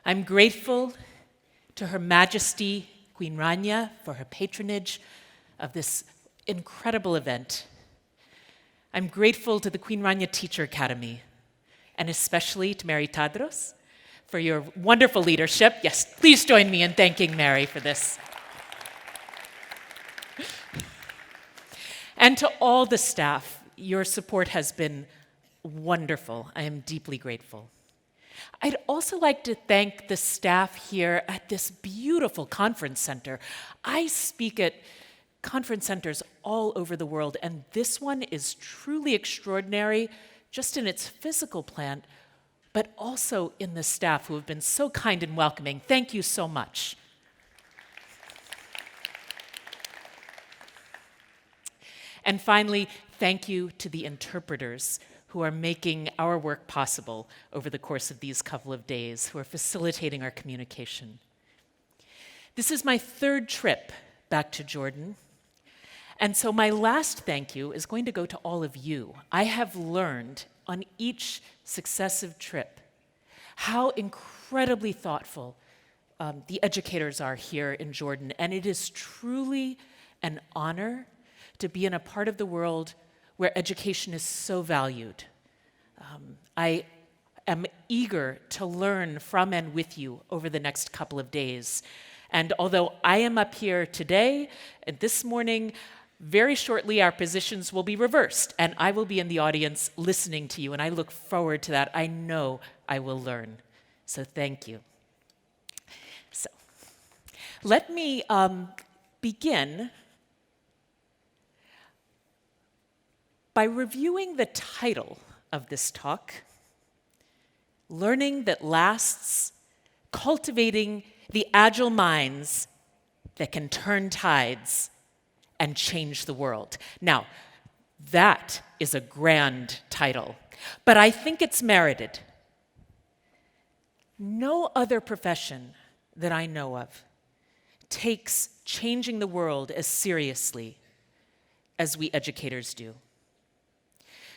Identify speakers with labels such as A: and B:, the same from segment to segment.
A: I'm grateful to Her Majesty Queen Rania for her patronage of this incredible event. I'm grateful to the Queen Rania Teacher Academy, and especially to Mary Tadros for your wonderful leadership. Yes, please join me in thanking Mary for this. And to all the staff, your support has been wonderful. I am deeply grateful. I'd also like to thank the staff here at this beautiful conference center. I speak at conference centers all over the world, and this one is truly extraordinary, just in its physical plant, but also in the staff who have been so kind and welcoming. Thank you so much. And finally, thank you to the interpreters who are making our work possible over the course of these couple of days, who are facilitating our communication. This is my third trip back to Jordan, and so my last thank you is going to go to all of you. I have learned on each successive trip how incredibly thoughtful the educators are here in Jordan, and it is truly an honor to be in a part of the world where education is so valued. I am eager to learn from and with you over the next couple of days. And although I am up here today and this morning, very shortly our positions will be reversed, and I will be in the audience listening to you, and I look forward to that. I know I will learn. So thank you. So let me begin by reviewing the title of this talk, Learning That Lasts, Cultivating the Agile Minds That Can Turn Tides and Change the World. Now, that is a grand title, but I think it's merited. No other profession that I know of takes changing the world as seriously as we educators do.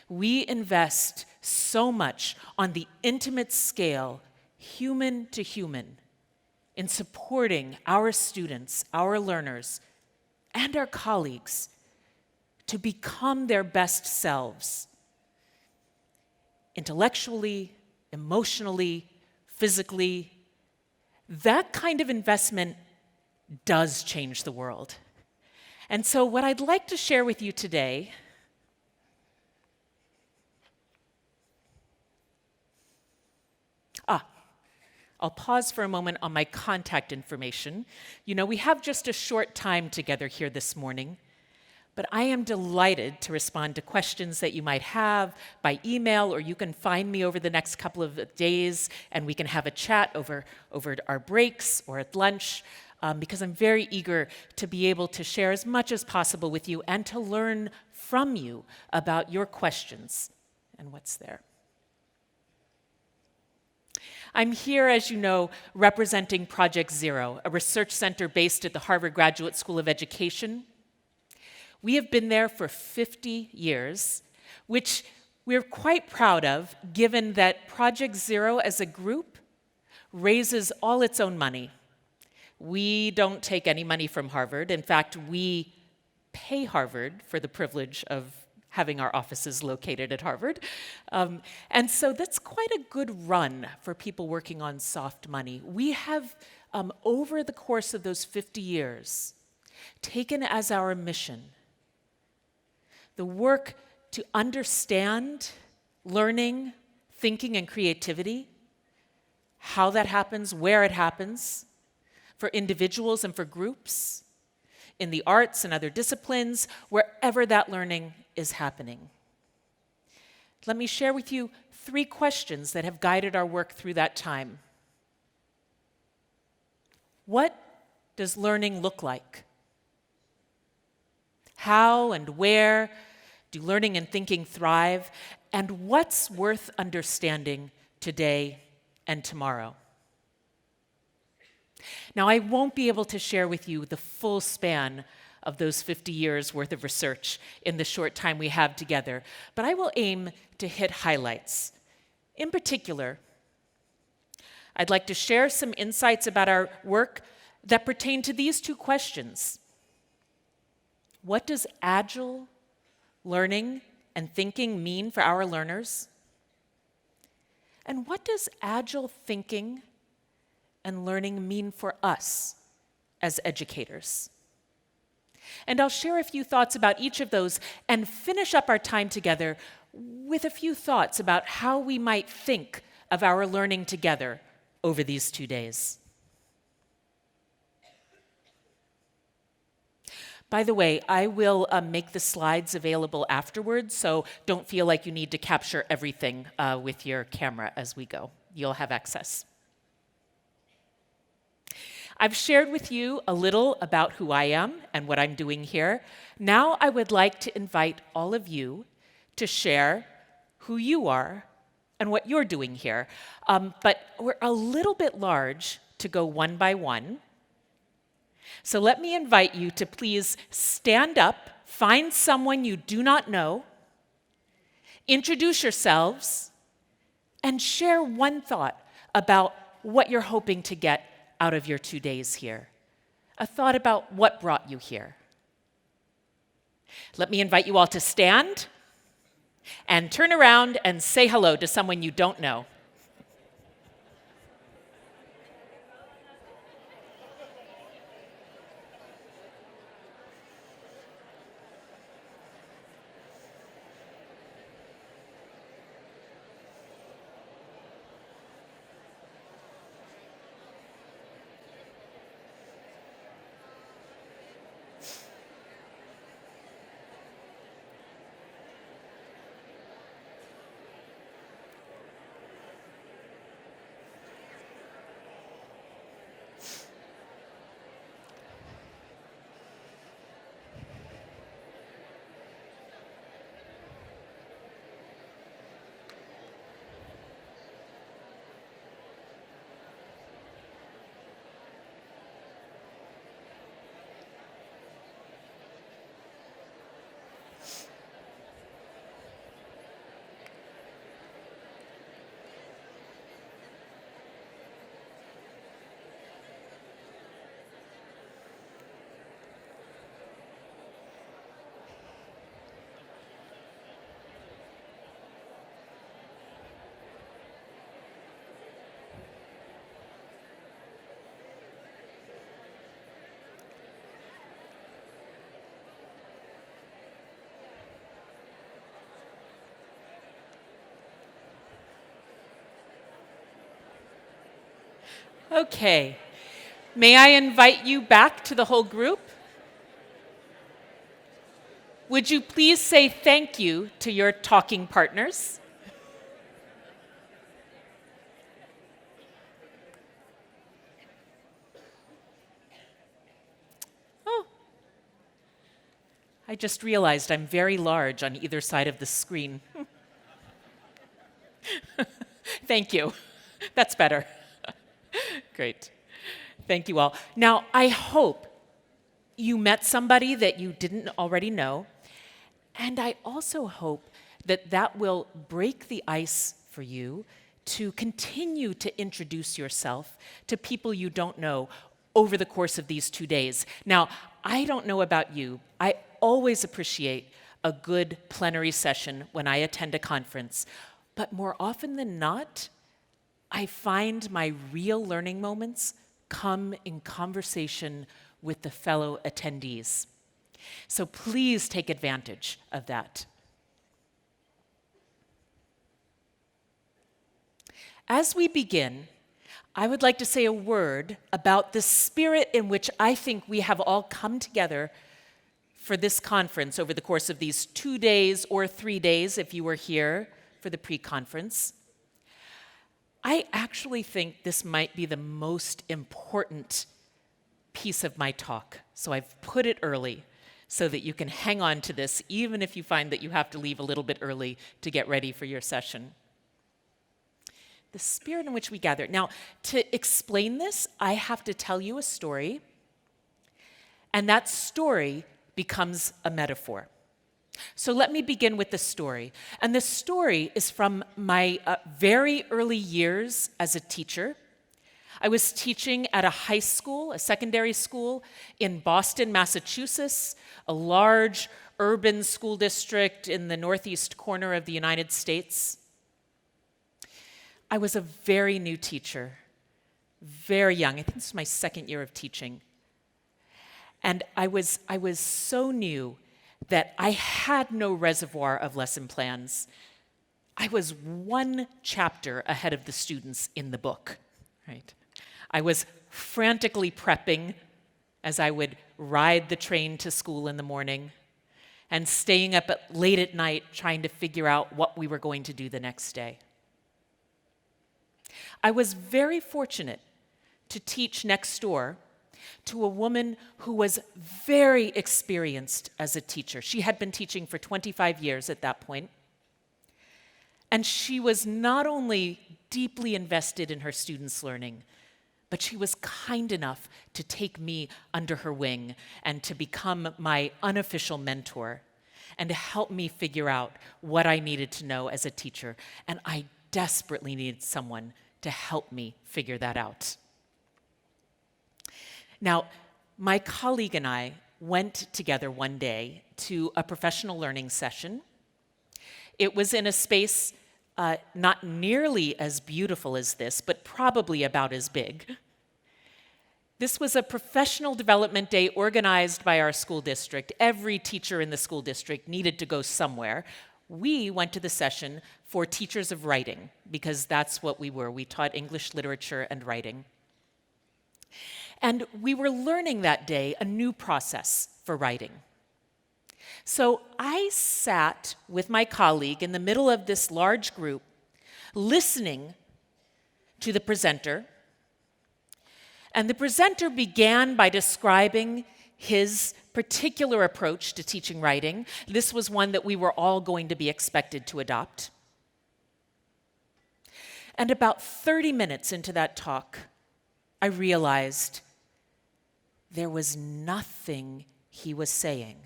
A: We invest so much on the intimate scale, human to human, in supporting our students, our learners, and our colleagues to become their best selves, intellectually, emotionally, physically. That kind of investment does change the world. And so what I'd like to share with you today I'll pause for a moment on my contact information. You know, we have just a short time together here this morning, but I am delighted to respond to questions that you might have by email, or you can find me over the next couple of days and we can have a chat over our breaks or at lunch, because I'm very eager to be able to share as much as possible with you and to learn from you about your questions and what's there. I'm here, as you know, representing Project Zero, a research center based at the Harvard Graduate School of Education. We have been there for 50 years, which we're quite proud of, given that Project Zero as a group raises all its own money. We don't take any money from Harvard. In fact, we pay Harvard for the privilege of having our offices located at Harvard. And so that's quite a good run for people working on soft money. We have, over the course of those 50 years, taken as our mission the work to understand learning, thinking, and creativity, how that happens, where it happens, for individuals and for groups, in the arts and other disciplines, wherever that learning is happening. Let me share with you 3 questions that have guided our work through that time. What does learning look like? How and where do learning and thinking thrive? And what's worth understanding today and tomorrow? Now, I won't be able to share with you the full span of those 50 years worth of research in the short time we have together, but I will aim to hit highlights. In particular, I'd like to share some insights about our work that pertain to these two questions. What does Agile learning and thinking mean for our learners? And what does Agile thinking and learning mean for us as educators? And I'll share a few thoughts about each of those and finish up our time together with a few thoughts about how we might think of our learning together over these 2 days. By the way, I will make the slides available afterwards, so don't feel like you need to capture everything with your camera as we go. You'll have access. I've shared with you a little about who I am and what I'm doing here. Now I would like to invite all of you to share who you are and what you're doing here. But we're a little bit large to go one by one. So let me invite you to please stand up, find someone you do not know, introduce yourselves, and share one thought about what you're hoping to get out of your 2 days here. A thought about what brought you here. Let me invite you all to stand and turn around and say hello to someone you don't know. Okay. May I invite you back to the whole group? Would you please say thank you to your talking partners? Oh. I just realized I'm very large on either side of the screen. Thank you. That's better. Great. Thank you all. Now, I hope you met somebody that you didn't already know, and I also hope that that will break the ice for you to continue to introduce yourself to people you don't know over the course of these 2 days. Now, I don't know about you. I always appreciate a good plenary session when I attend a conference, but more often than not, I find my real learning moments come in conversation with the fellow attendees. So please take advantage of that. As we begin, I would like to say a word about the spirit in which I think we have all come together for this conference over the course of these 2 days or 3 days if you were here for the pre-conference. I actually think this might be the most important piece of my talk, so I've put it early so that you can hang on to this even if you find that you have to leave a little bit early to get ready for your session. The spirit in which we gather. Now, to explain this, I have to tell you a story, and that story becomes a metaphor. So let me begin with the story. And the story is from my very early years as a teacher. I was teaching at a high school, a secondary school in Boston, Massachusetts, a large urban school district in the northeast corner of the United States. I was a very new teacher, very young. I think this was my second year of teaching. And I was so new that I had no reservoir of lesson plans. I was one chapter ahead of the students in the book, right? I was frantically prepping as I would ride the train to school in the morning and staying up late at night trying to figure out what we were going to do the next day. I was very fortunate to teach next door to a woman who was very experienced as a teacher. She had been teaching for 25 years at that point. And she was not only deeply invested in her students' learning, but she was kind enough to take me under her wing and to become my unofficial mentor and to help me figure out what I needed to know as a teacher. And I desperately needed someone to help me figure that out. Now, my colleague and I went together one day to a professional learning session. It was in a space not nearly as beautiful as this, but probably about as big. This was a professional development day organized by our school district. Every teacher in the school district needed to go somewhere. We went to the session for teachers of writing, because that's what we were. We taught English literature and writing. And we were learning that day a new process for writing. So I sat with my colleague in the middle of this large group, listening to the presenter. And the presenter began by describing his particular approach to teaching writing. This was one that we were all going to be expected to adopt. And about 30 minutes into that talk, I realized there was nothing he was saying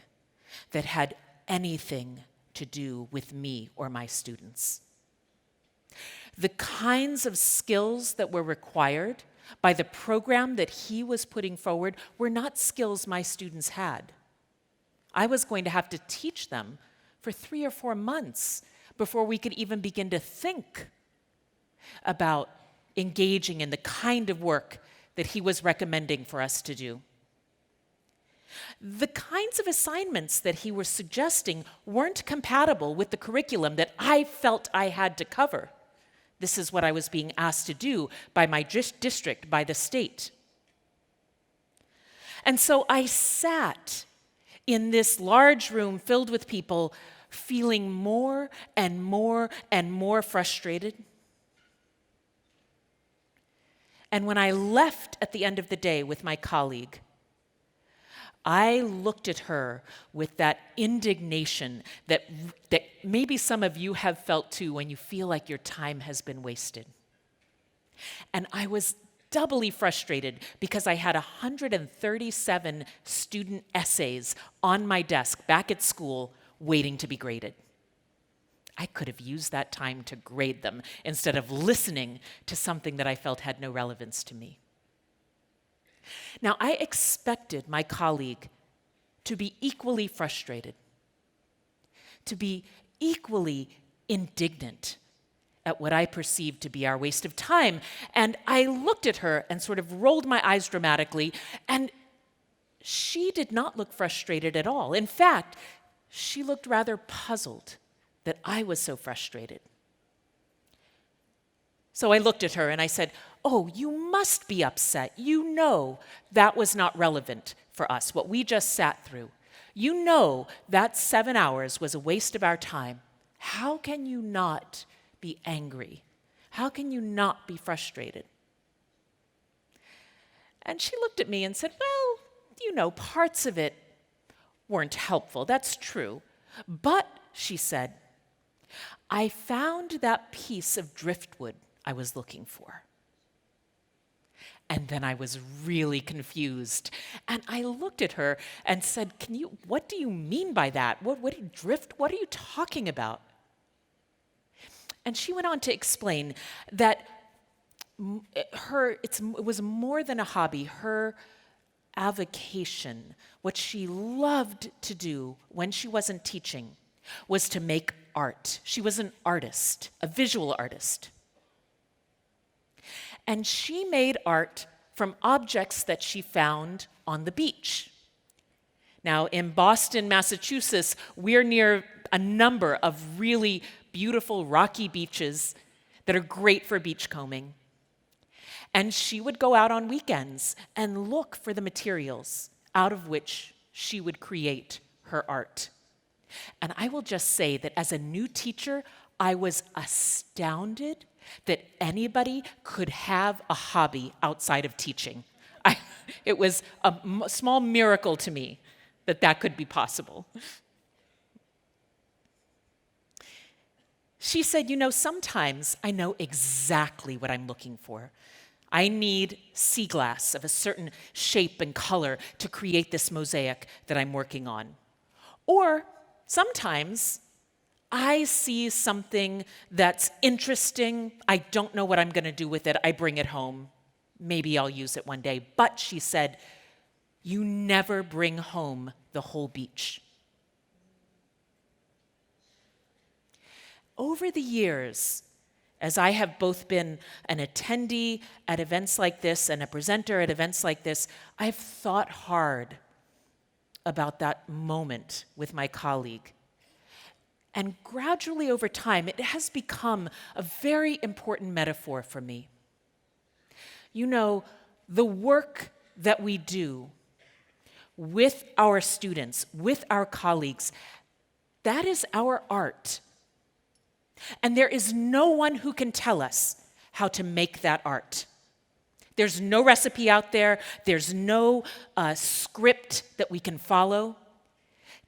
A: that had anything to do with me or my students. The kinds of skills that were required by the program that he was putting forward were not skills my students had. I was going to have to teach them for 3 or 4 months before we could even begin to think about engaging in the kind of work that he was recommending for us to do. The kinds of assignments that he was suggesting weren't compatible with the curriculum that I felt I had to cover. This is what I was being asked to do by my district, by the state. And so I sat in this large room filled with people, feeling more and more and more frustrated. And when I left at the end of the day with my colleague, I looked at her with that indignation that maybe some of you have felt too when you feel like your time has been wasted. And I was doubly frustrated because I had 137 student essays on my desk back at school waiting to be graded. I could have used that time to grade them instead of listening to something that I felt had no relevance to me. Now, I expected my colleague to be equally frustrated, to be equally indignant at what I perceived to be our waste of time. And I looked at her and sort of rolled my eyes dramatically, and she did not look frustrated at all. In fact, she looked rather puzzled that I was so frustrated. So I looked at her and I said, "Oh, you must be upset. You know that was not relevant for us, what we just sat through. You know that 7 hours was a waste of our time. How can you not be angry? How can you not be frustrated?" And she looked at me and said, "Well, you know, parts of it weren't helpful. That's true. But," she said, "I found that piece of driftwood I was looking for." And then I was really confused. And I looked at her and said, what do you mean by that? What are you talking about? And she went on to explain that it was more than a hobby. Her avocation, what she loved to do when she wasn't teaching, was to make art. She was an artist, a visual artist. And she made art from objects that she found on the beach. Now, in Boston, Massachusetts, we're near a number of really beautiful rocky beaches that are great for beachcombing. And she would go out on weekends and look for the materials out of which she would create her art. And I will just say that as a new teacher, I was astounded that anybody could have a hobby outside of teaching. It was a small miracle to me that that could be possible. She said, sometimes I know exactly what I'm looking for. I need sea glass of a certain shape and color to create this mosaic that I'm working on. Or sometimes I see something that's interesting. I don't know what I'm going to do with it. I bring it home. Maybe I'll use it one day. But she said, you never bring home the whole beach. Over the years, as I have both been an attendee at events like this and a presenter at events like this, I've thought hard about that moment with my colleague. And gradually over time, it has become a very important metaphor for me. The work that we do with our students, with our colleagues, that is our art. And there is no one who can tell us how to make that art. There's no recipe out there. There's no script that we can follow.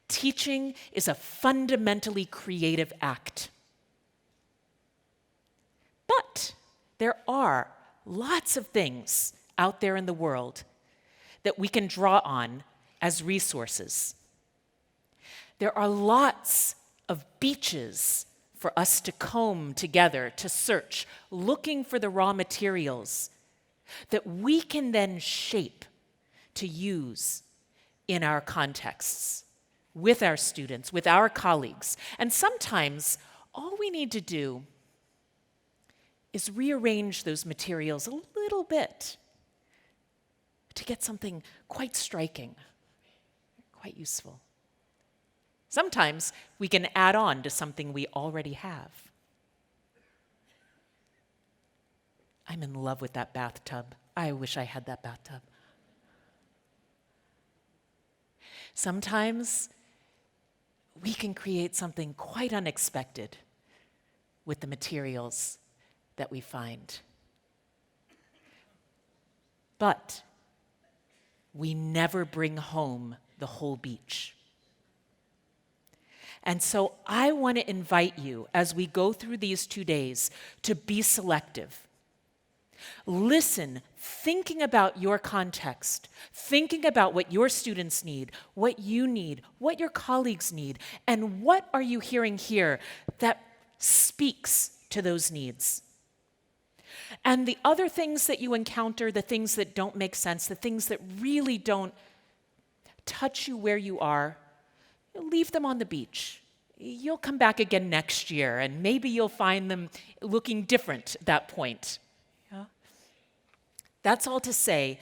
A: Teaching is a fundamentally creative act. But there are lots of things out there in the world that we can draw on as resources. There are lots of beaches for us to comb together, to search, looking for the raw materials that we can then shape to use in our contexts, with our students, with our colleagues. And sometimes all we need to do is rearrange those materials a little bit to get something quite striking, quite useful. Sometimes we can add on to something we already have. I'm in love with that bathtub. I wish I had that bathtub. Sometimes we can create something quite unexpected with the materials that we find. But we never bring home the whole beach. And so I want to invite you, as we go through these 2 days, to be selective. Listen, thinking about your context, thinking about what your students need, what you need, what your colleagues need, and what are you hearing here that speaks to those needs. And the other things that you encounter, the things that don't make sense, the things that really don't touch you where you are, leave them on the beach. You'll come back again next year, and maybe you'll find them looking different at that point. Yeah? That's all to say,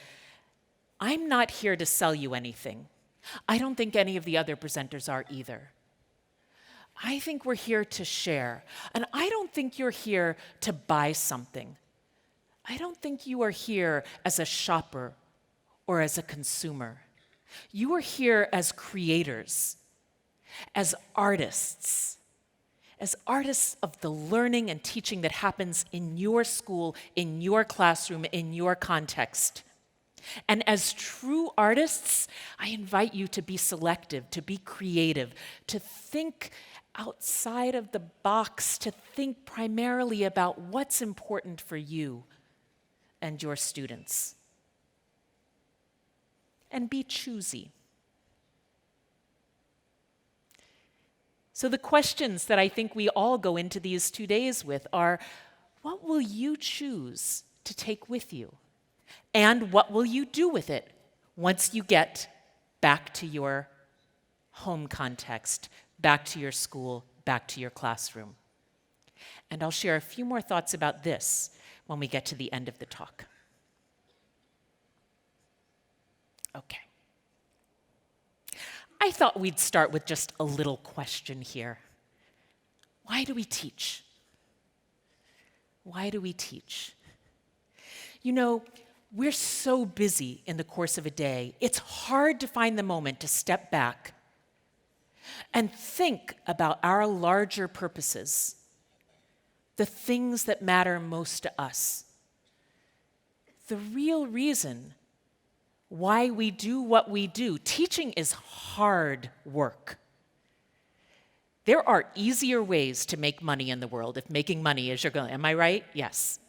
A: I'm not here to sell you anything. I don't think any of the other presenters are either. I think we're here to share, and I don't think you're here to buy something. I don't think you are here as a shopper or as a consumer. You are here as creators, as artists of the learning and teaching that happens in your school, in your classroom, in your context. And as true artists, I invite you to be selective, to be creative, to think outside of the box, to think primarily about what's important for you and your students. And be choosy. So the questions that I think we all go into these 2 days with are, what will you choose to take with you? And what will you do with it once you get back to your home context, back to your school, back to your classroom? And I'll share a few more thoughts about this when we get to the end of the talk. Okay. I thought we'd start with just a little question here. Why do we teach? Why do we teach? You know, we're so busy in the course of a day, it's hard to find the moment to step back and think about our larger purposes, the things that matter most to us. The real reason why we do what we do. Teaching is hard work. There are easier ways to make money in the world if making money is your goal. Am I right? Yes.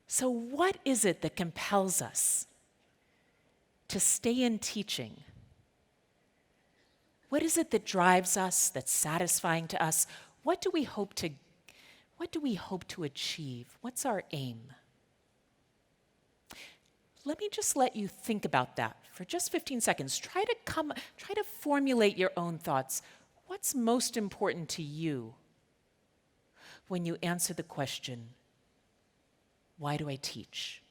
A: So what is it that compels us to stay in teaching? What is it that drives us, that's satisfying to us? What do we hope to achieve? What's our aim? Let me just let you think about that for just 15 seconds. Try to formulate your own thoughts. What's most important to you when you answer the question, why do I teach?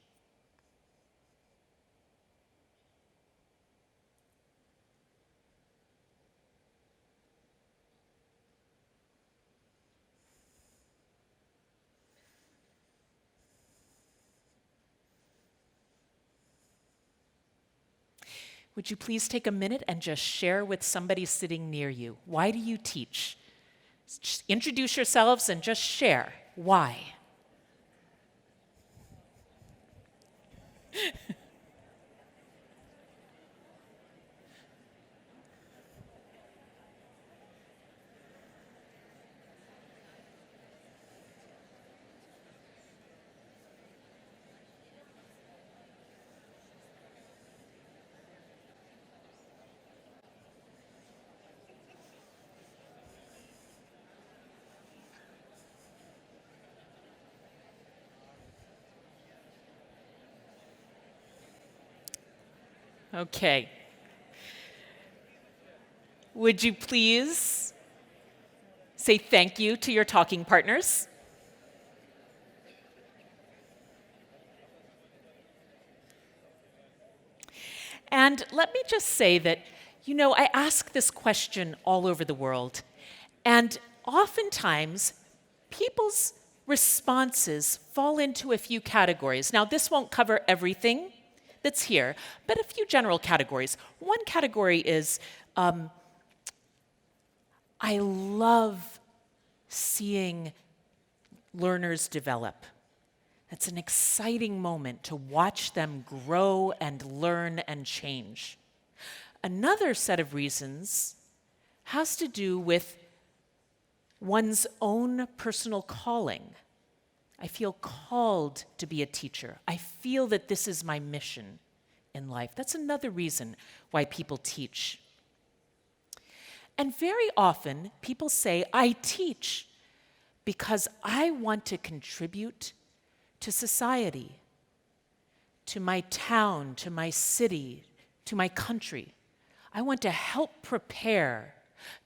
A: Would you please take a minute and just share with somebody sitting near you? Why do you teach? Just introduce yourselves and just share. Why? Okay. Would you please say thank you to your talking partners? And let me just say that, I ask this question all over the world, and oftentimes people's responses fall into a few categories. Now, this won't cover everything that's here, but a few general categories. One category is, I love seeing learners develop. It's an exciting moment to watch them grow and learn and change. Another set of reasons has to do with one's own personal calling. I feel called to be a teacher. I feel that this is my mission in life. That's another reason why people teach. And very often, people say, I teach because I want to contribute to society, to my town, to my city, to my country. I want to help prepare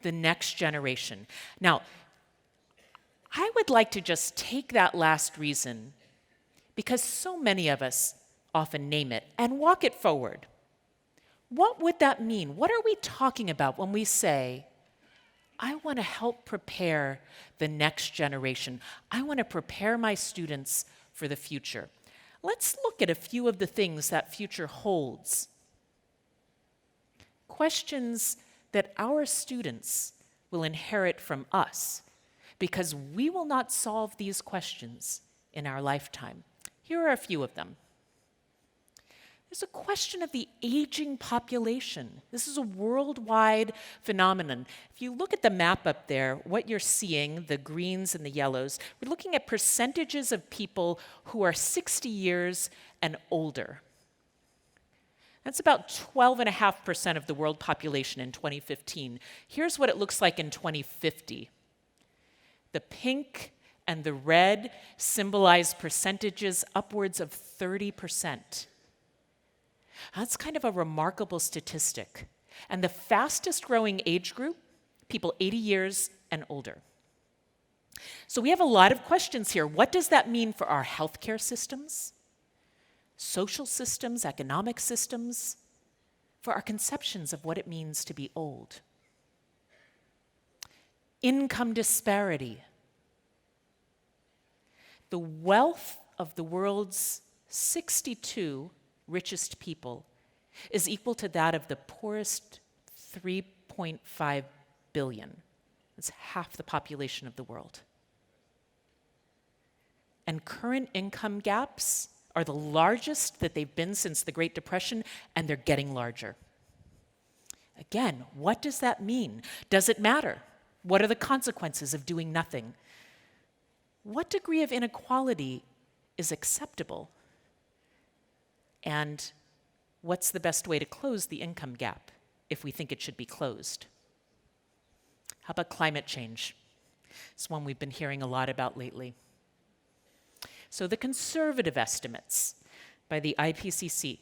A: the next generation. Now, I would like to just take that last reason, because so many of us often name it, and walk it forward. What would that mean? What are we talking about when we say, I want to help prepare the next generation. I want to prepare my students for the future. Let's look at a few of the things that future holds. Questions that our students will inherit from us, because we will not solve these questions in our lifetime. Here are a few of them. There's a question of the aging population. This is a worldwide phenomenon. If you look at the map up there, what you're seeing, the greens and the yellows, we're looking at percentages of people who are 60 years and older. That's about 12.5% of the world population in 2015. Here's what it looks like in 2050. The pink and the red symbolize percentages upwards of 30%. That's kind of a remarkable statistic. And the fastest growing age group, people 80 years and older. So we have a lot of questions here. What does that mean for our healthcare systems, social systems, economic systems, for our conceptions of what it means to be old? Income disparity. The wealth of the world's 62 richest people is equal to that of the poorest 3.5 billion. That's half the population of the world. And current income gaps are the largest that they've been since the Great Depression, and they're getting larger. Again, what does that mean? Does it matter? What are the consequences of doing nothing? What degree of inequality is acceptable? And what's the best way to close the income gap if we think it should be closed? How about climate change? It's one we've been hearing a lot about lately. So the conservative estimates by the IPCC,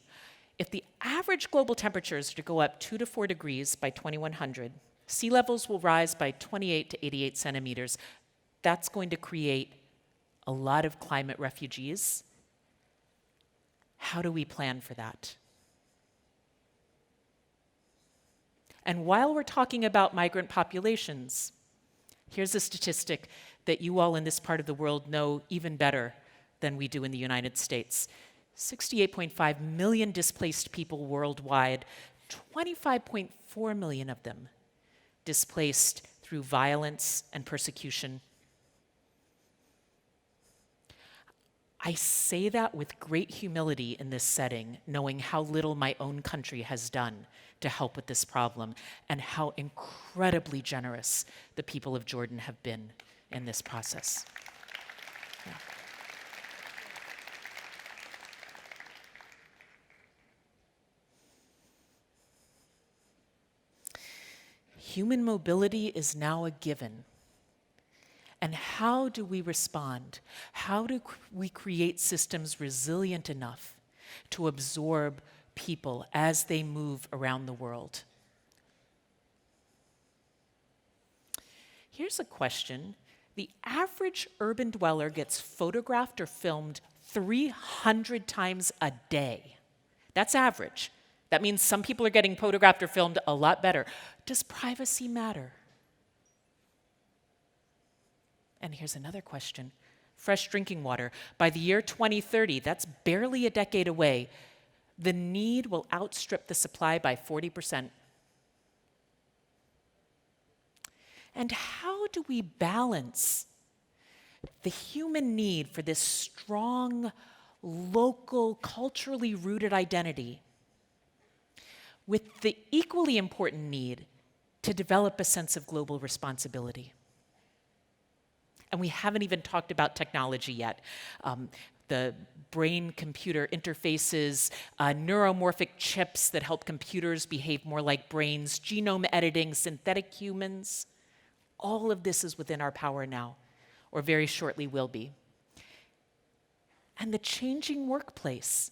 A: if the average global temperatures are to go up 2 to 4 degrees by 2100, sea levels will rise by 28 to 88 centimeters. That's going to create a lot of climate refugees. How do we plan for that? And while we're talking about migrant populations, here's a statistic that you all in this part of the world know even better than we do in the United States. 68.5 million displaced people worldwide, 25.4 million of them displaced through violence and persecution. I say that with great humility in this setting, knowing how little my own country has done to help with this problem and how incredibly generous the people of Jordan have been in this process. Yeah. Human mobility is now a given. And how do we respond? How do we create systems resilient enough to absorb people as they move around the world? Here's a question. The average urban dweller gets photographed or filmed 300 times a day. That's average. That means some people are getting photographed or filmed a lot better. Does privacy matter? And here's another question. Fresh drinking water. By the year 2030, that's barely a decade away, the need will outstrip the supply by 40%. And how do we balance the human need for this strong, local, culturally rooted identity with the equally important need to develop a sense of global responsibility? And we haven't even talked about technology yet. The brain-computer interfaces, neuromorphic chips that help computers behave more like brains, genome editing, synthetic humans. All of this is within our power now, or very shortly will be. And the changing workplace.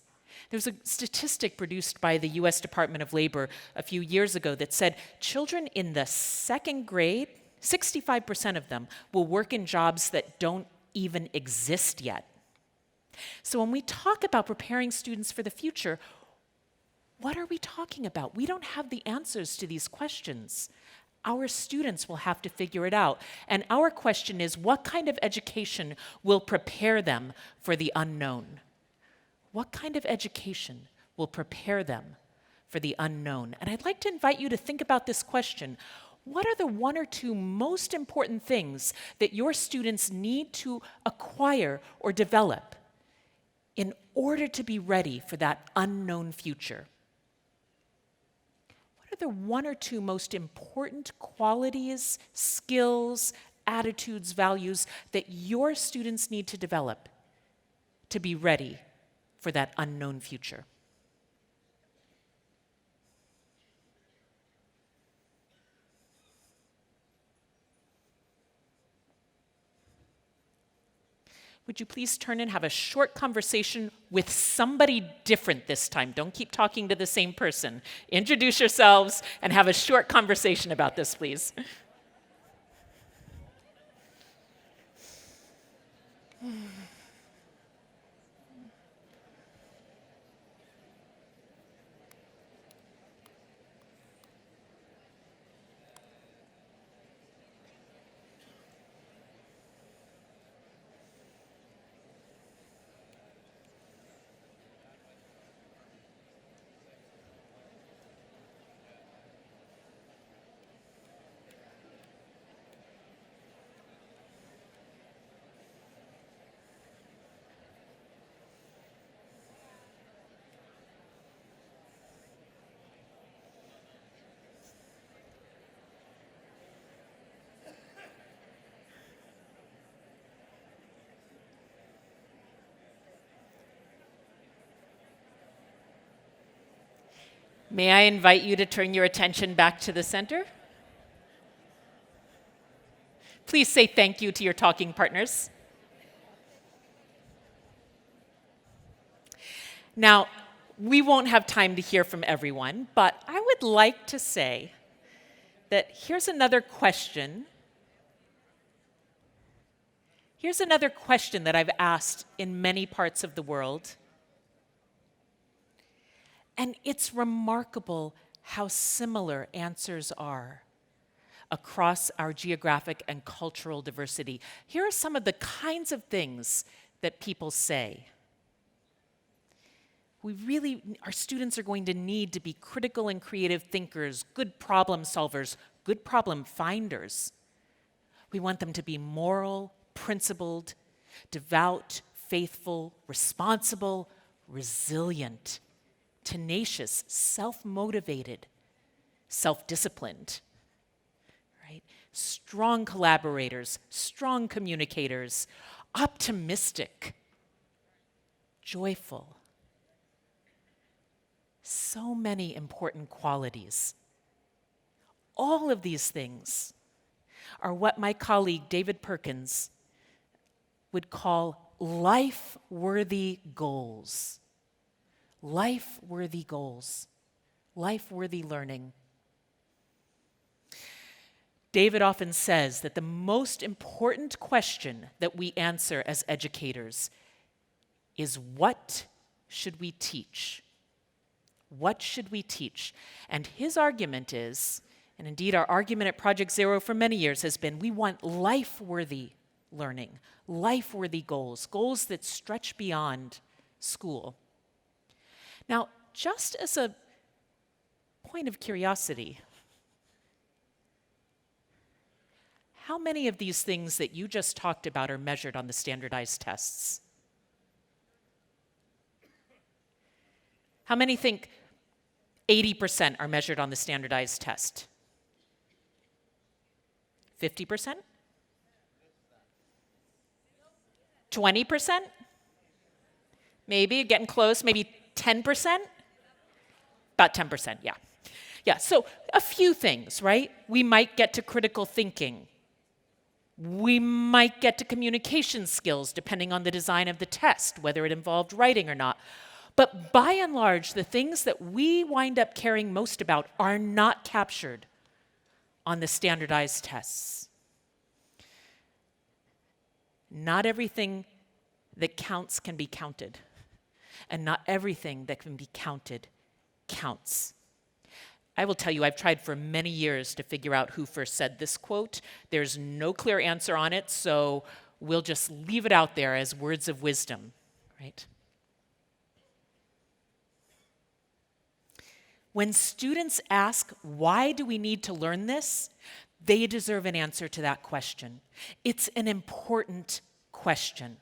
A: There's a statistic produced by the US Department of Labor a few years ago that said children in the second grade, 65% of them will work in jobs that don't even exist yet. So when we talk about preparing students for the future, what are we talking about? We don't have the answers to these questions. Our students will have to figure it out. And our question is, what kind of education will prepare them for the unknown? What kind of education will prepare them for the unknown? And I'd like to invite you to think about this question. What are the 1 or 2 most important things that your students need to acquire or develop in order to be ready for that unknown future? What are the 1 or 2 most important qualities, skills, attitudes, values that your students need to develop to be ready for that unknown future? would you please turn and have a short conversation with somebody different this time? Don't keep talking to the same person. Introduce yourselves and have a short conversation about this, please. May I invite you to turn your attention back to the center? Please say thank you to your talking partners. Now, we won't have time to hear from everyone, but I would like to say that here's another question. Here's another question that I've asked in many parts of the world. And it's remarkable how similar answers are across our geographic and cultural diversity. Here are some of the kinds of things that people say. Our students are going to need to be critical and creative thinkers, good problem solvers, good problem finders. We want them to be moral, principled, devout, faithful, responsible, resilient, tenacious, self-motivated, self-disciplined, right? Strong collaborators, strong communicators, optimistic, joyful. So many important qualities. All of these things are what my colleague David Perkins would call life-worthy goals. Life-worthy goals, life-worthy learning. David often says that the most important question that we answer as educators is, what should we teach? What should we teach? And his argument is, and indeed our argument at Project Zero for many years has been, we want life-worthy learning, life-worthy goals, goals that stretch beyond school. Now, just as a point of curiosity, how many of these things that you just talked about are measured on the standardized tests? How many think 80% are measured on the standardized test? 50%? 20%? Maybe, getting close, maybe 10%? About 10%, yeah. Yeah, so a few things, right? We might get to critical thinking. We might get to communication skills, depending on the design of the test, whether it involved writing or not. But by and large, the things that we wind up caring most about are not captured on the standardized tests. Not everything that counts can be counted. And not everything that can be counted counts. I will tell you, I've tried for many years to figure out who first said this quote. There's no clear answer on it, so we'll just leave it out there as words of wisdom, right? When students ask, why do we need to learn this? They deserve an answer to that question. It's an important question.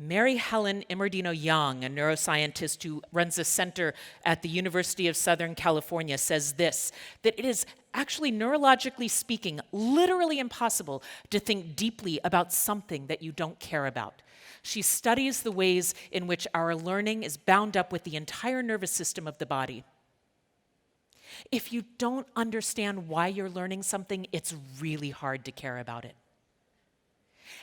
A: Mary Helen Immordino-Young, a neuroscientist who runs a center at the University of Southern California, says this, that it is actually, neurologically speaking, literally impossible to think deeply about something that you don't care about. She studies the ways in which our learning is bound up with the entire nervous system of the body. If you don't understand why you're learning something, it's really hard to care about it.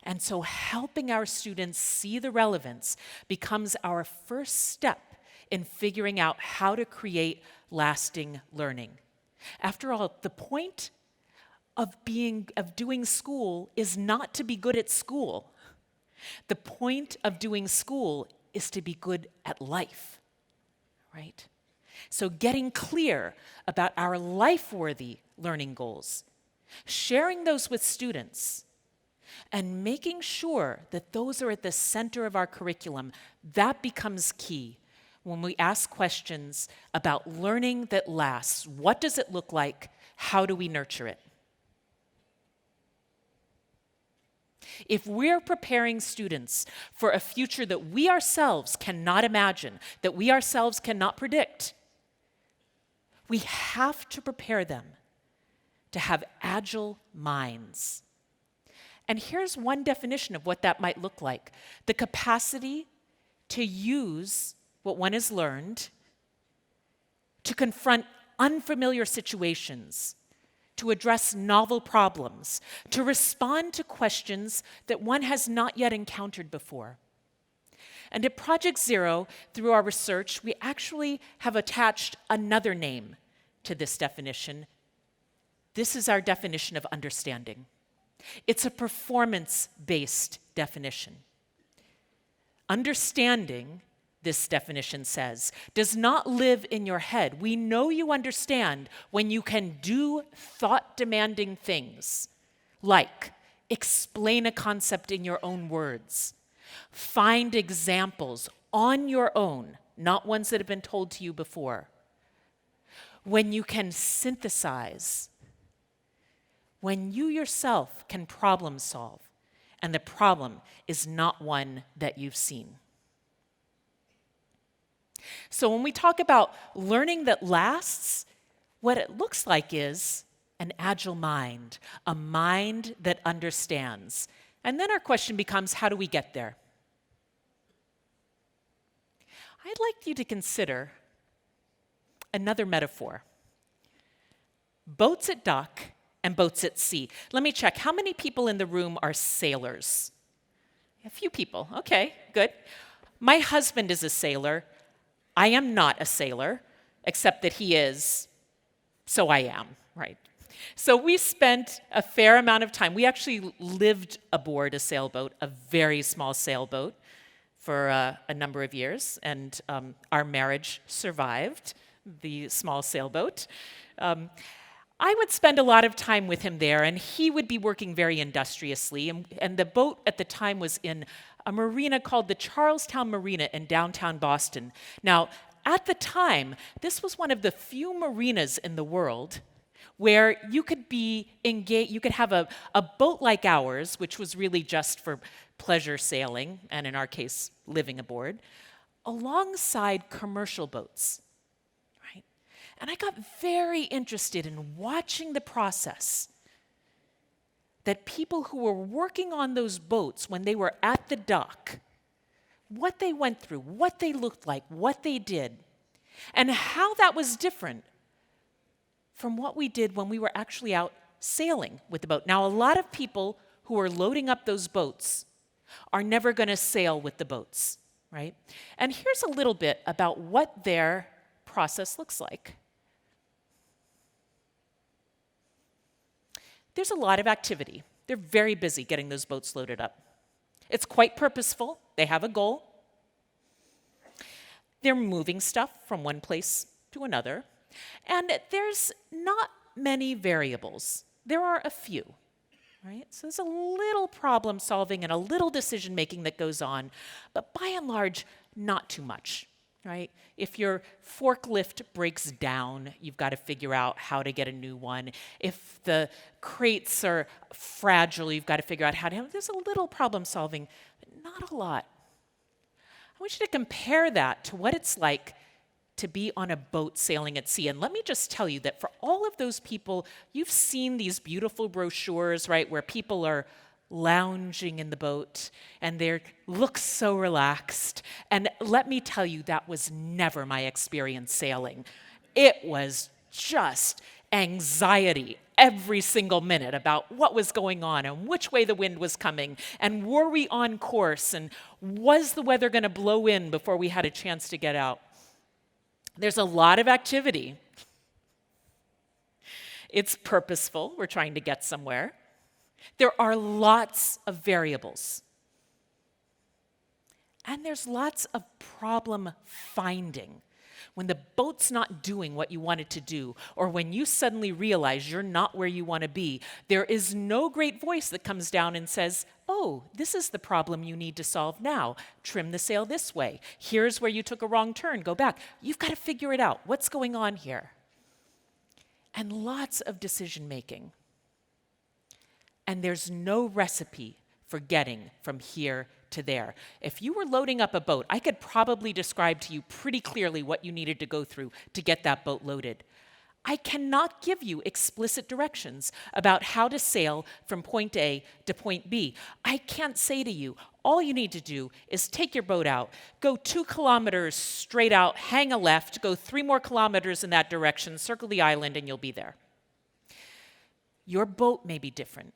A: And so helping our students see the relevance becomes our first step in figuring out how to create lasting learning. After all, the point of doing school is not to be good at school. The point of doing school is to be good at life, right? So getting clear about our life-worthy learning goals, sharing those with students, and making sure that those are at the center of our curriculum, that becomes key when we ask questions about learning that lasts. What does it look like? How do we nurture it? If we're preparing students for a future that we ourselves cannot imagine, that we ourselves cannot predict, we have to prepare them to have agile minds. And here's one definition of what that might look like: the capacity to use what one has learned, to confront unfamiliar situations, to address novel problems, to respond to questions that one has not yet encountered before. And at Project Zero, through our research, we actually have attached another name to this definition. This is our definition of understanding. It's a performance-based definition. Understanding, this definition says, does not live in your head. We know you understand when you can do thought-demanding things, like explain a concept in your own words, find examples on your own, not ones that have been told to you before, when you can synthesize, when you yourself can problem solve, and the problem is not one that you've seen. So when we talk about learning that lasts, what it looks like is an agile mind, a mind that understands. And then our question becomes, how do we get there? I'd like you to consider another metaphor: boats at dock and boats at sea. Let me check. How many people in the room are sailors? A few people. Okay, good. My husband is a sailor. I am not a sailor, except that he is, so I am, right? So we spent a fair amount of time. We actually lived aboard a sailboat, a very small sailboat, for a number of years, and our marriage survived the small sailboat. I would spend a lot of time with him there, and he would be working very industriously. And the boat at the time was in a marina called the Charlestown Marina in downtown Boston. Now, at the time, this was one of the few marinas in the world where you could be engaged, you could have a boat like ours, which was really just for pleasure sailing, and in our case, living aboard, alongside commercial boats. And I got very interested in watching the process that people who were working on those boats when they were at the dock, what they went through, what they looked like, what they did, and how that was different from what we did when we were actually out sailing with the boat. Now, a lot of people who are loading up those boats are never going to sail with the boats, right? And here's a little bit about what their process looks like. There's a lot of activity. They're very busy getting those boats loaded up. It's quite purposeful. They have a goal. They're moving stuff from one place to another. And there's not many variables. There are a few, right? So there's a little problem solving and a little decision making that goes on, but by and large, not too much, right? If your forklift breaks down, you've got to figure out how to get a new one. If the crates are fragile, you've got to figure out how to have, there's a little problem solving, but not a lot. I want you to compare that to what it's like to be on a boat sailing at sea. And let me just tell you that for all of those people, you've seen these beautiful brochures, right, where people are lounging in the boat and they look so relaxed. And let me tell you, that was never my experience sailing. It was just anxiety every single minute about what was going on and which way the wind was coming and were we on course and was the weather going to blow in before we had a chance to get out. There's a lot of activity. It's purposeful. We're trying to get somewhere. There are lots of variables. And there's lots of problem finding. When the boat's not doing what you want it to do, or when you suddenly realize you're not where you want to be, there is no great voice that comes down and says, oh, this is the problem you need to solve now. Trim the sail this way. Here's where you took a wrong turn. Go back. You've got to figure it out. What's going on here? And lots of decision making. And there's no recipe for getting from here to there. If you were loading up a boat, I could probably describe to you pretty clearly what you needed to go through to get that boat loaded. I cannot give you explicit directions about how to sail from point A to point B. I can't say to you, all you need to do is take your boat out, go 2 kilometers straight out, hang a left, go 3 more kilometers in that direction, circle the island, and you'll be there. Your boat may be different.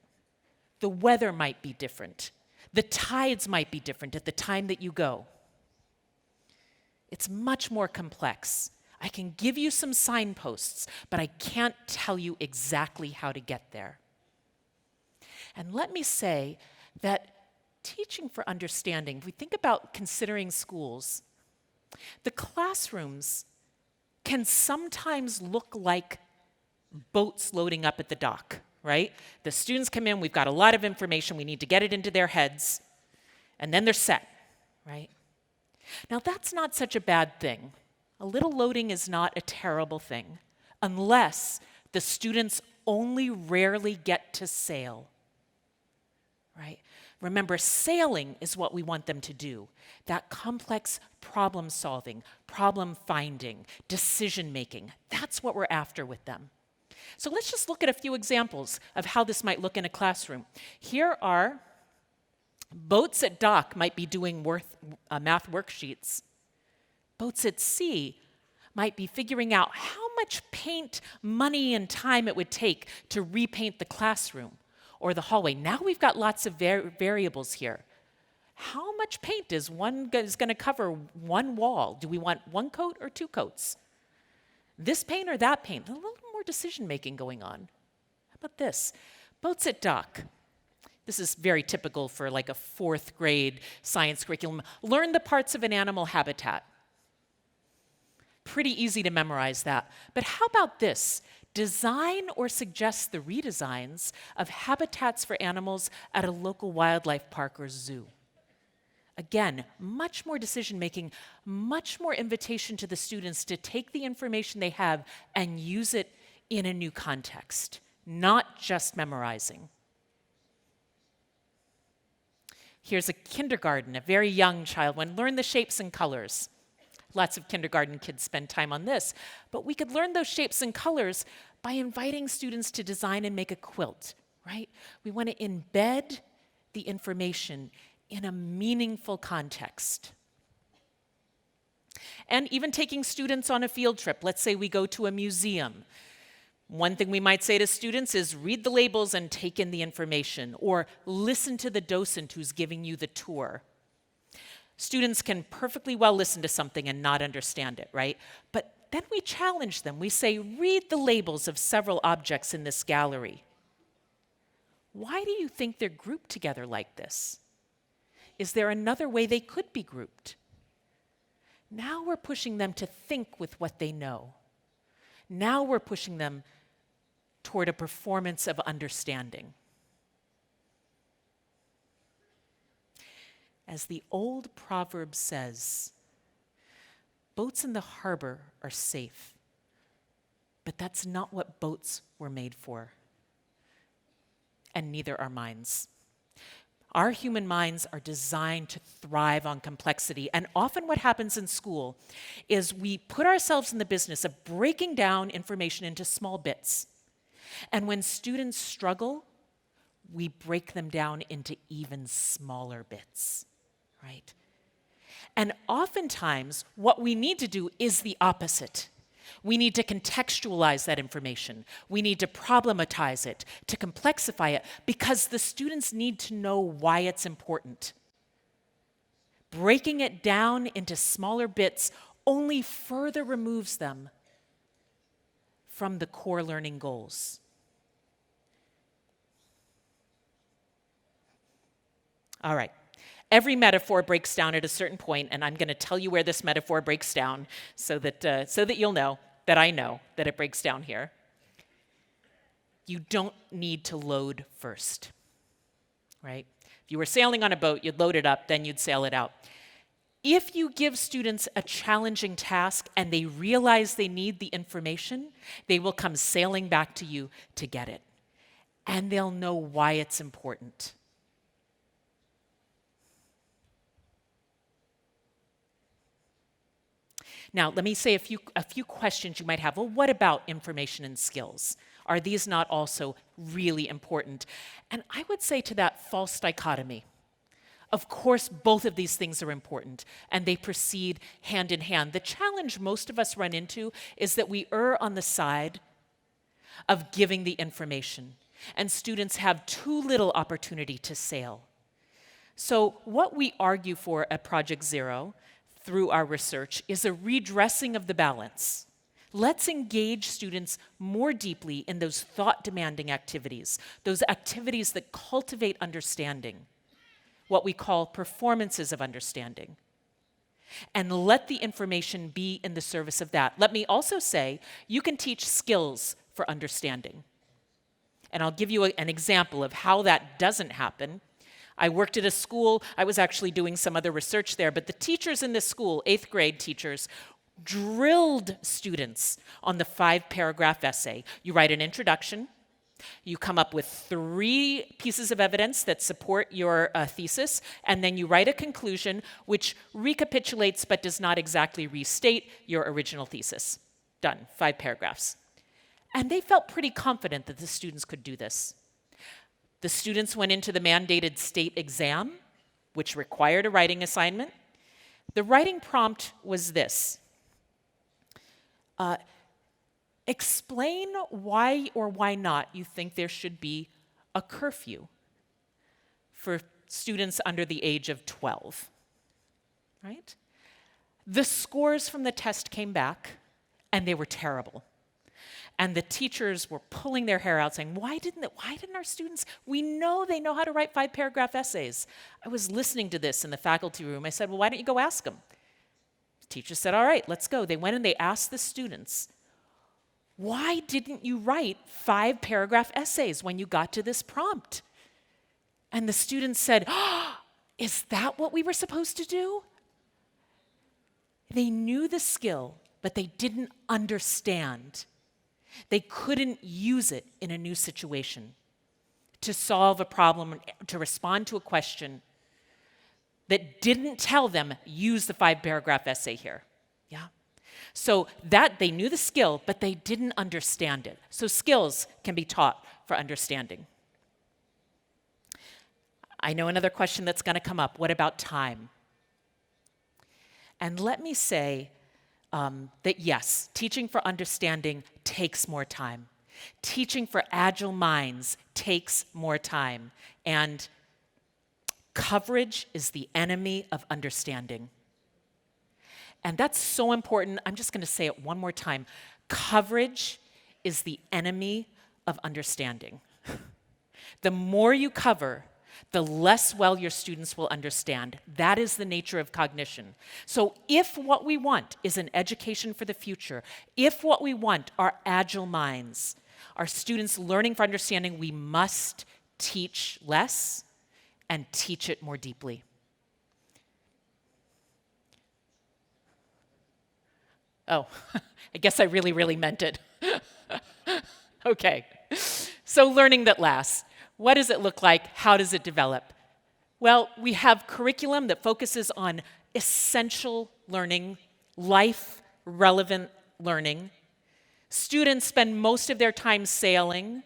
A: The weather might be different. The tides might be different at the time that you go. It's much more complex. I can give you some signposts, but I can't tell you exactly how to get there. And let me say that teaching for understanding, if we think about considering schools, the classrooms can sometimes look like boats loading up at the dock. Right? The students come in, we've got a lot of information, we need to get it into their heads, and then they're set, right? Now that's not such a bad thing. A little loading is not a terrible thing, unless the students only rarely get to sail, right? Remember, sailing is what we want them to do. That complex problem solving, problem finding, decision making, that's what we're after with them. So let's just look at a few examples of how this might look in a classroom. Here are boats at dock might be doing math worksheets. Boats at sea might be figuring out how much paint, money, and time it would take to repaint the classroom or the hallway. Now we've got lots of variables here. How much paint is going to cover one wall? Do we want 1 coat or 2 coats? This paint or that paint? A little more decision-making going on. How about this? Boats at dock. This is very typical for like a 4th grade science curriculum. Learn the parts of an animal habitat. Pretty easy to memorize that. But how about this? Design or suggest the redesigns of habitats for animals at a local wildlife park or zoo. Again, much more decision-making, much more invitation to the students to take the information they have and use it in a new context, not just memorizing. Here's a kindergarten, a very young child one. Learn the shapes and colors. Lots of kindergarten kids spend time on this. But we could learn those shapes and colors by inviting students to design and make a quilt, right? We want to embed the information in a meaningful context. And even taking students on a field trip. Let's say we go to a museum. One thing we might say to students is read the labels and take in the information, or listen to the docent who's giving you the tour. Students can perfectly well listen to something and not understand it, right? But then we challenge them. We say, read the labels of several objects in this gallery. Why do you think they're grouped together like this? Is there another way they could be grouped? Now we're pushing them to think with what they know. Now we're pushing them toward a performance of understanding. As the old proverb says, boats in the harbor are safe, but that's not what boats were made for, and neither are minds. Our human minds are designed to thrive on complexity, and often what happens in school is we put ourselves in the business of breaking down information into small bits. And when students struggle, we break them down into even smaller bits, right? And oftentimes, what we need to do is the opposite. We need to contextualize that information. We need to problematize it, to complexify it, because the students need to know why it's important. Breaking it down into smaller bits only further removes them from the core learning goals. All right. Every metaphor breaks down at a certain point, and I'm going to tell you where this metaphor breaks down so that you'll know that I know that it breaks down here. You don't need to load first, right? If you were sailing on a boat, you'd load it up, then you'd sail it out. If you give students a challenging task and they realize they need the information, they will come sailing back to you to get it. And they'll know why it's important. Now, let me say a few questions you might have. Well, what about information and skills? Are these not also really important? And I would say to that, false dichotomy. Of course, both of these things are important, and they proceed hand in hand. The challenge most of us run into is that we err on the side of giving the information, and students have too little opportunity to sail. So what we argue for at Project Zero through our research is a redressing of the balance. Let's engage students more deeply in those thought-demanding activities, those activities that cultivate understanding, what we call performances of understanding. And let the information be in the service of that. Let me also say, you can teach skills for understanding. And I'll give you an example of how that doesn't happen. I worked at a school. I was actually doing some other research there, but the teachers in this school, 8th grade teachers, drilled students on the 5-paragraph essay. You write an introduction. You come up with 3 pieces of evidence that support your thesis, and then you write a conclusion which recapitulates but does not exactly restate your original thesis. Done, 5 paragraphs. And they felt pretty confident that the students could do this. The students went into the mandated state exam, which required a writing assignment. The writing prompt was this. Explain why or why not you think there should be a curfew for students under the age of 12, right? The scores from the test came back, and they were terrible. And the teachers were pulling their hair out saying, why didn't our students, we know they know how to write 5-paragraph essays. I was listening to this in the faculty room. I said, well, why don't you go ask them? The teacher said, all right, let's go. They went and they asked the students, why didn't you write 5-paragraph essays when you got to this prompt? And the students said, is that what we were supposed to do? They knew the skill, but they didn't understand. They couldn't use it in a new situation to solve a problem, to respond to a question that didn't tell them, use the 5-paragraph essay here. Yeah? So that they knew the skill, but they didn't understand it. So skills can be taught for understanding. I know another question that's going to come up. What about time? And let me say that yes, teaching for understanding takes more time. Teaching for agile minds takes more time. And coverage is the enemy of understanding. And that's so important. I'm just going to say it one more time. Coverage is the enemy of understanding. The more you cover, the less well your students will understand. That is the nature of cognition. So if what we want is an education for the future, if what we want are agile minds, our students learning for understanding, we must teach less and teach it more deeply. Oh, I guess I really, really meant it. Okay. So learning that lasts. What does it look like? How does it develop? Well, we have curriculum that focuses on essential learning, life-relevant learning. Students spend most of their time sailing,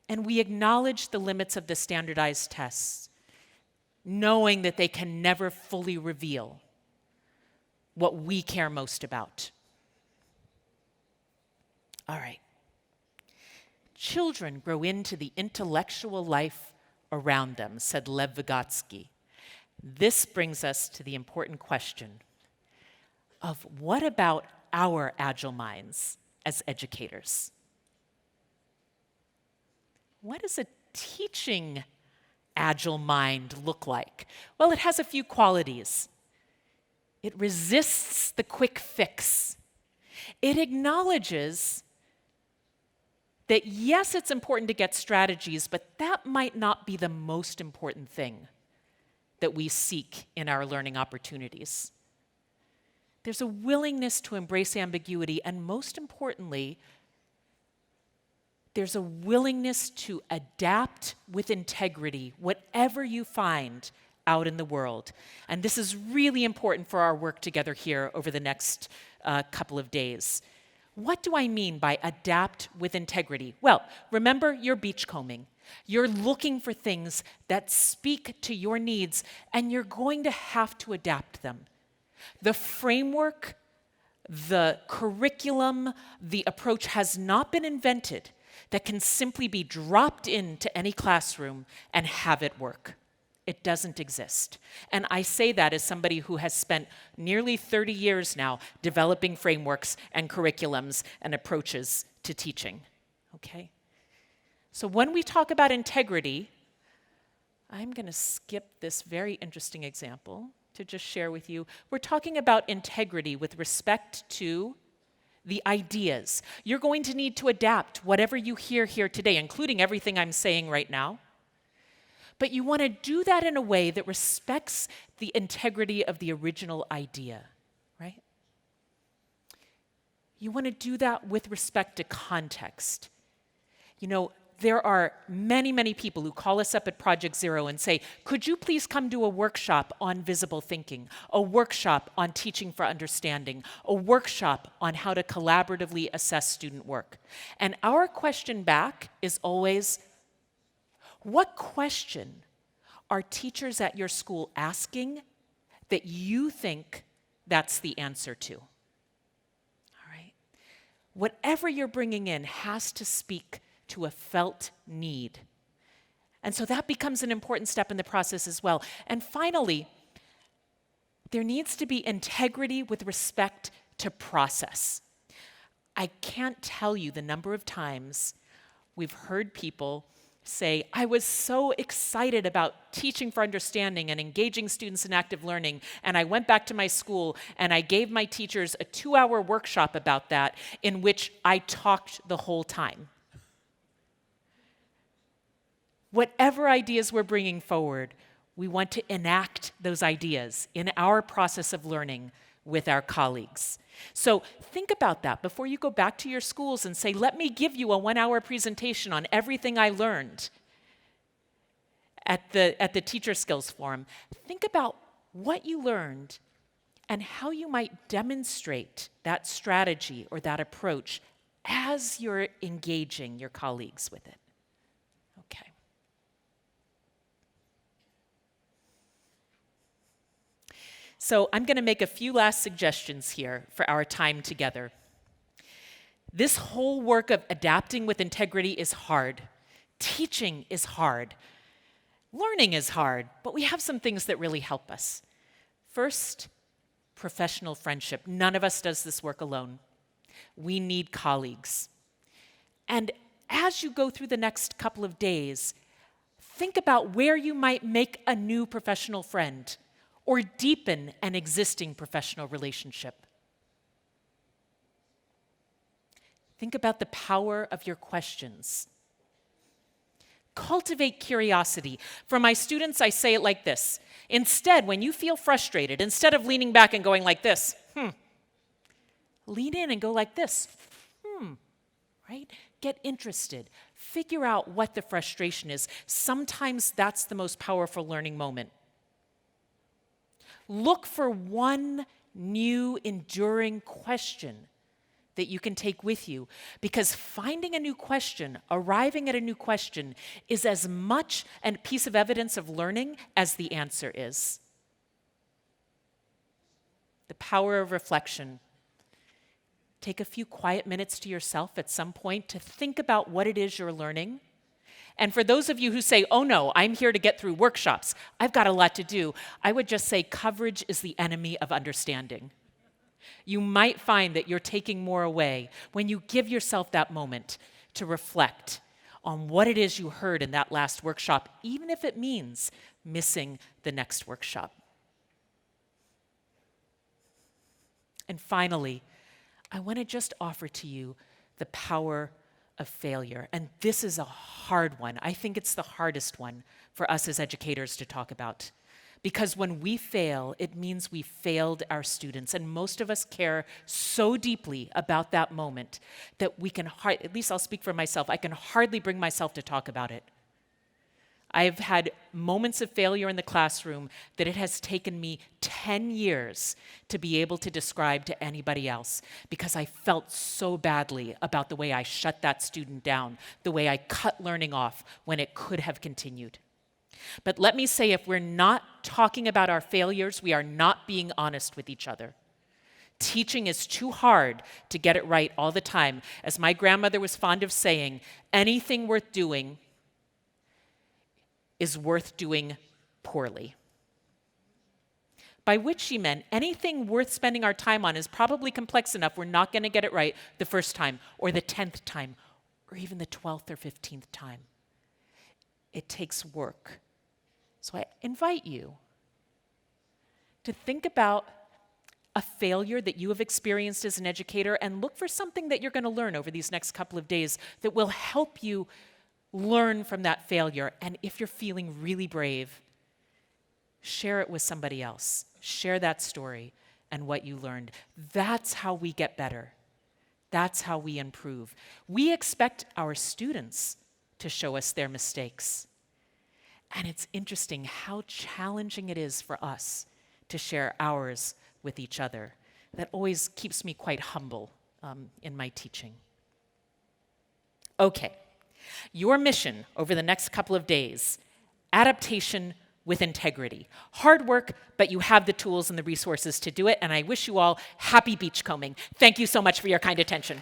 A: and we acknowledge the limits of the standardized tests, knowing that they can never fully reveal what we care most about. All right. Children grow into the intellectual life around them, said Lev Vygotsky. This brings us to the important question of what about our agile minds as educators? What does a teaching agile mind look like? Well, it has a few qualities. It resists the quick fix. It acknowledges that yes, it's important to get strategies, but that might not be the most important thing that we seek in our learning opportunities. There's a willingness to embrace ambiguity, and most importantly, there's a willingness to adapt with integrity, whatever you find out in the world. And this is really important for our work together here over the next couple of days. What do I mean by adapt with integrity? Well, remember you're beachcombing. You're looking for things that speak to your needs, and you're going to have to adapt them. The framework, the curriculum, the approach has not been invented that can simply be dropped into any classroom and have it work. It doesn't exist. And I say that as somebody who has spent nearly 30 years now developing frameworks and curriculums and approaches to teaching, okay? So when we talk about integrity, I'm going to skip this very interesting example to just share with you. We're talking about integrity with respect to the ideas. You're going to need to adapt whatever you hear here today, including everything I'm saying right now. But you want to do that in a way that respects the integrity of the original idea, right? You want to do that with respect to context. You know, there are many, many people who call us up at Project Zero and say, could you please come do a workshop on visible thinking, a workshop on teaching for understanding, a workshop on how to collaboratively assess student work? And our question back is always, what question are teachers at your school asking that you think that's the answer to? All right? Whatever you're bringing in has to speak to a felt need. And so that becomes an important step in the process as well. And finally, there needs to be integrity with respect to process. I can't tell you the number of times we've heard people say, I was so excited about teaching for understanding and engaging students in active learning, and I went back to my school and I gave my teachers a 2-hour workshop about that in which I talked the whole time. Whatever ideas we're bringing forward, we want to enact those ideas in our process of learning with our colleagues. So think about that before you go back to your schools and say, let me give you a 1-hour presentation on everything I learned at the Teacher Skills Forum. Think about what you learned and how you might demonstrate that strategy or that approach as you're engaging your colleagues with it. Okay. So I'm going to make a few last suggestions here for our time together. This whole work of adapting with integrity is hard. Teaching is hard. Learning is hard, but we have some things that really help us. First, professional friendship. None of us does this work alone. We need colleagues. And as you go through the next couple of days, think about where you might make a new professional friend or deepen an existing professional relationship. Think about the power of your questions. Cultivate curiosity. For my students, I say it like this. Instead, when you feel frustrated, instead of leaning back and going like this, lean in and go like this, right? Get interested. Figure out what the frustration is. Sometimes that's the most powerful learning moment. Look for one new, enduring question that you can take with you, because finding a new question, arriving at a new question, is as much a piece of evidence of learning as the answer is. The power of reflection. take a few quiet minutes to yourself at some point to think about what it is you're learning. And for those of you who say, oh no, I'm here to get through workshops, I've got a lot to do, I would just say coverage is the enemy of understanding. You might find that you're taking more away when you give yourself that moment to reflect on what it is you heard in that last workshop, even if it means missing the next workshop. And finally, I want to just offer to you the power of failure. And this is a hard one. I think it's the hardest one for us as educators to talk about. Because when we fail, it means we failed our students. And most of us care so deeply about that moment that we can, at least I'll speak for myself, I can hardly bring myself to talk about it. I've had moments of failure in the classroom that it has taken me 10 years to be able to describe to anybody else because I felt so badly about the way I shut that student down, the way I cut learning off when it could have continued. But let me say, if we're not talking about our failures, we are not being honest with each other. Teaching is too hard to get it right all the time. As my grandmother was fond of saying, anything worth doing is worth doing poorly. By which she meant anything worth spending our time on is probably complex enough we're not going to get it right the first time, or the 10th time, or even the 12th or 15th time. It takes work. So I invite you to think about a failure that you have experienced as an educator and look for something that you're going to learn over these next couple of days that will help you learn from that failure. And if you're feeling really brave, share it with somebody else. Share that story and what you learned. That's how we get better. That's how we improve. We expect our students to show us their mistakes. And it's interesting how challenging it is for us to share ours with each other. That always keeps me quite humble in my teaching. Okay. Your mission over the next couple of days, adaptation with integrity. Hard work, but you have the tools and the resources to do it, and I wish you all happy beachcombing. Thank you so much for your kind attention.